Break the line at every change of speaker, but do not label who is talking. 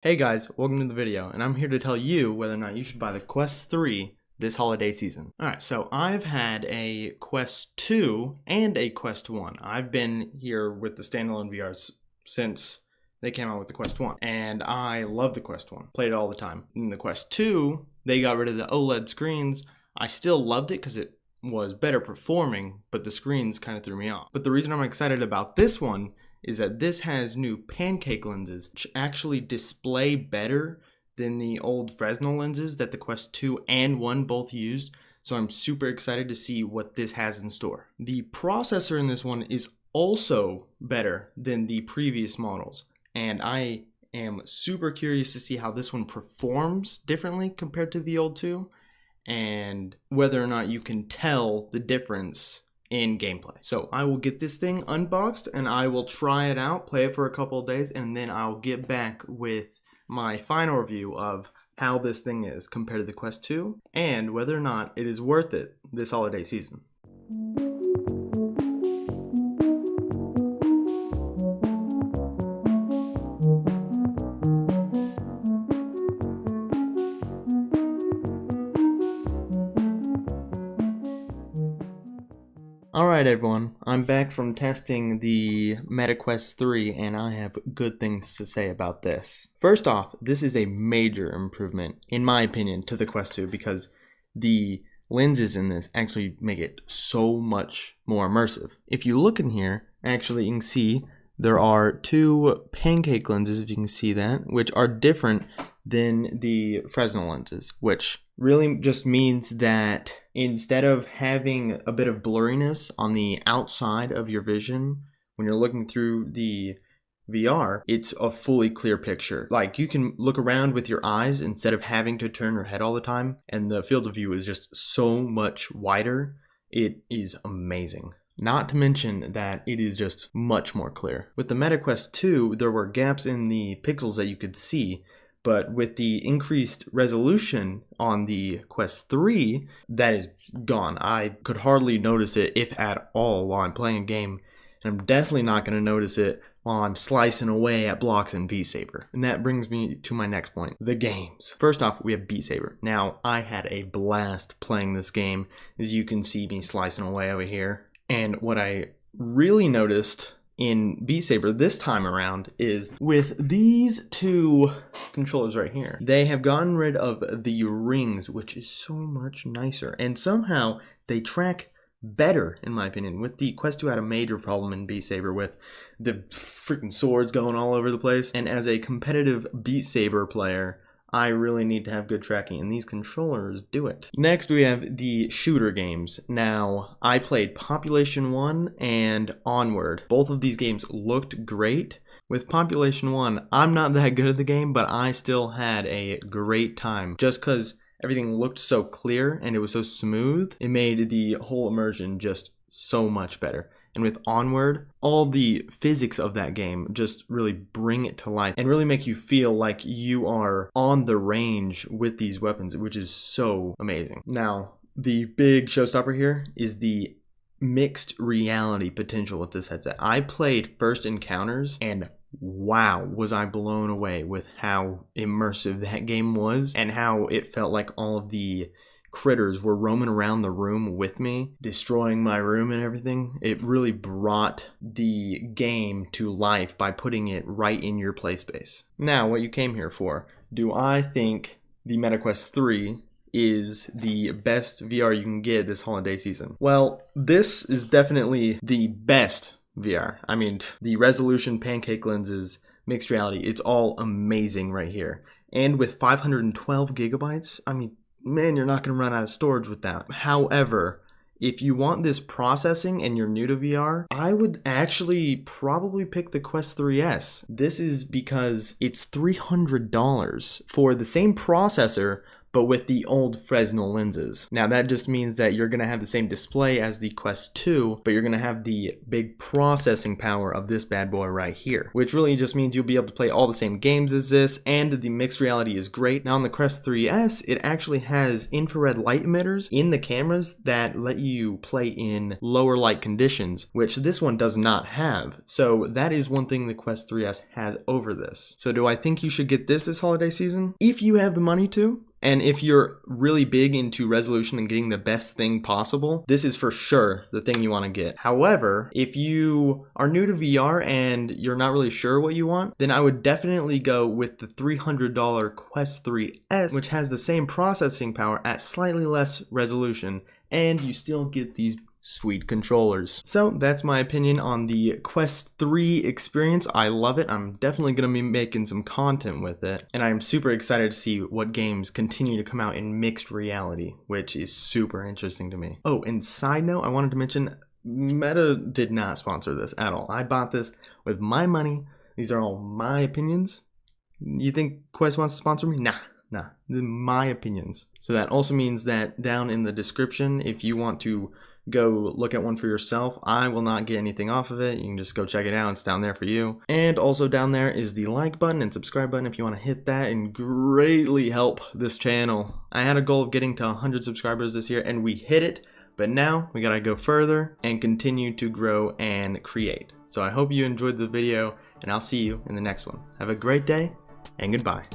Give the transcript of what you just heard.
Hey guys, welcome to the video, and I'm here to tell you whether or not you should buy the Quest 3 this holiday season. Alright, so I've had a Quest 2 and a Quest 1. I've been here with the standalone VRs since they came out with the Quest 1, and I love the Quest 1. Played it all the time. In the Quest 2, they got rid of the OLED screens. I still loved it because it was better performing, but the screens kind of threw me off. But the reason I'm excited about this one is that this has new pancake lenses, which actually display better than the old Fresnel lenses that the Quest 2 and 1 both used. So I'm super excited to see what this has in store. The processor in this one is also better than the previous models, and I am super curious to see how this one performs differently compared to the old two, and whether or not you can tell the difference in gameplay. So I will get this thing unboxed and I will try it out, play it for a couple of days, and then I'll get back with my final review of how this thing is compared to the Quest 2 and whether or not it is worth it this holiday season. Alright everyone, I'm back from testing the MetaQuest 3 and I have good things to say about this. First off, this is a major improvement, in my opinion, to the Quest 2 because the lenses in this actually make it so much more immersive. If you look in here, actually you can see there are two pancake lenses, if you can see that, which are different than the Fresnel lenses, which really just means that instead of having a bit of blurriness on the outside of your vision when you're looking through the VR, it's a fully clear picture. Like, you can look around with your eyes instead of having to turn your head all the time, and the field of view is just so much wider. It is amazing. Not to mention that it is just much more clear. With the MetaQuest 2, there were gaps in the pixels that you could see, but with the increased resolution on the Quest 3, that is gone. I could hardly notice it, if at all, while I'm playing a game, and I'm definitely not going to notice it while I'm slicing away at blocks in Beat Saber. And that brings me to my next point, the games. First off, we have Beat Saber. Now, I had a blast playing this game, as you can see me slicing away over here. And what I really noticed in Beat Saber this time around is with these two controllers right here, they have gotten rid of the rings, which is so much nicer, and somehow they track better, in my opinion. With the Quest 2 had a major problem in Beat Saber with the freaking swords going all over the place, and as a competitive Beat Saber player, I really need to have good tracking, and these controllers do it. Next, we have the shooter games. Now, I played Population 1 and Onward. Both of these games looked great. With Population 1, I'm not that good at the game, but I still had a great time. Just because everything looked so clear and it was so smooth, it made the whole immersion just so much better. And with Onward, all the physics of that game just really bring it to life and really make you feel like you are on the range with these weapons, which is so amazing. Now, the big showstopper here is the mixed reality potential with this headset. I played First Encounters and wow, was I blown away with how immersive that game was and how it felt like all of the critters were roaming around the room with me, destroying my room and everything. It really brought the game to life by putting it right in your play space. Now, what you came here for. Do I think the MetaQuest 3 is the best VR you can get this holiday season? Well, this is definitely the best VR. I mean, the resolution, pancake lenses, mixed reality, it's all amazing right here. And with 512 gigabytes, I mean, man, you're not going to run out of storage with that. However, if you want this processing and you're new to VR, I would actually probably pick the Quest 3S. This is because it's $300 for the same processor, but with the old Fresnel lenses. Now that just means that you're going to have the same display as the Quest 2, but you're going to have the big processing power of this bad boy right here, which really just means you'll be able to play all the same games as this, and the mixed reality is great. Now on the Quest 3S, it actually has infrared light emitters in the cameras that let you play in lower light conditions, which this one does not have. So that is one thing the Quest 3S has over this. So do I think you should get this holiday season? If you have the money to. And if you're really big into resolution and getting the best thing possible, this is for sure the thing you want to get. However, if you are new to VR and you're not really sure what you want, then I would definitely go with the $300 Quest 3S, which has the same processing power at slightly less resolution, and you still get these sweet controllers. So that's my opinion on the Quest 3 experience. I love it. I'm definitely going to be making some content with it, and I'm super excited to see what games continue to come out in mixed reality, which is super interesting to me. Oh, and side note, I wanted to mention Meta did not sponsor this at all. I bought this with my money. These are all my opinions. You think Quest wants to sponsor me? Nah, my opinions. So that also means that down in the description, if you want to go look at one for yourself, I will not get anything off of it. You can just go check it out. It's down there for you. And also down there is the like button and subscribe button if you want to hit that and greatly help this channel. I had a goal of getting to 100 subscribers this year and we hit it, but now we gotta go further and continue to grow and create. So I hope you enjoyed the video and I'll see you in the next one. Have a great day and goodbye.